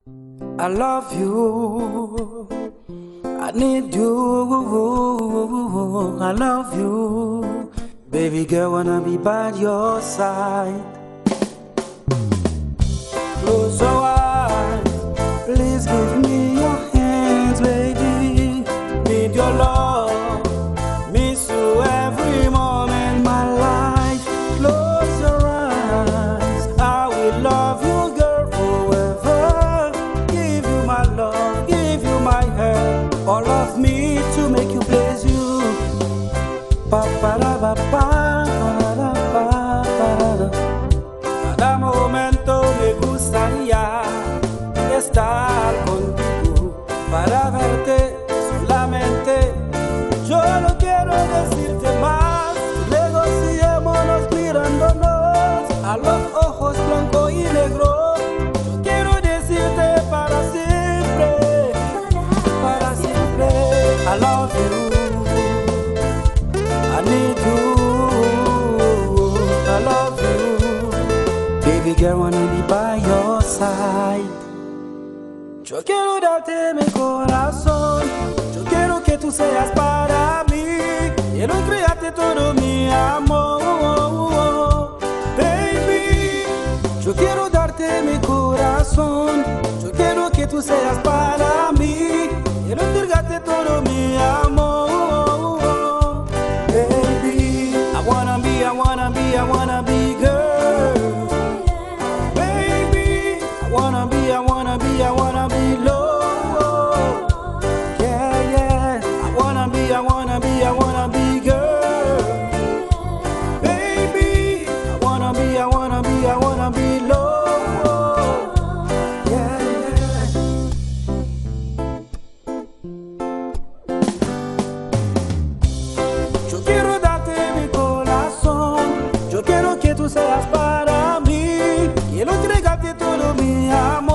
I love you. I need you. I love you. Baby girl, wanna be by your side. Close your eyes. Please give me your hands, baby. Need your love. Miss you every moment, my life. Close your eyes. I will love you, girl, forever. Give you my love, give you my heart. All of me to make you please you. Pa pa ra pa pa ra pa pa. Cada momento me gustaría estar contigo para verte solamente. Yo no quiero decirte más, luego sigamos mirándonos a los ojos blanco y negro. Yo quiero decirte para siempre, para siempre. I love you, I need you, I love you. Baby girl, wanna be by your side. Yo quiero darte mi corazón, yo quiero que tú seas para mí, quiero entregarte todo mi amor, baby. Yo quiero darte mi corazón, yo quiero que tú seas para mí, quiero entregarte todo mi amor, baby. I wanna be, I wanna be, I wanna be girl, baby. I wanna be, I wanna be, I wanna be low, yeah, yeah. I wanna be, I wanna be, I wanna be girl, baby. I wanna be, I wanna be, I wanna be low, yeah, yeah. Yo quiero darte mi corazón, yo quiero que tú seas para mí, quiero entregarte todo mi amor.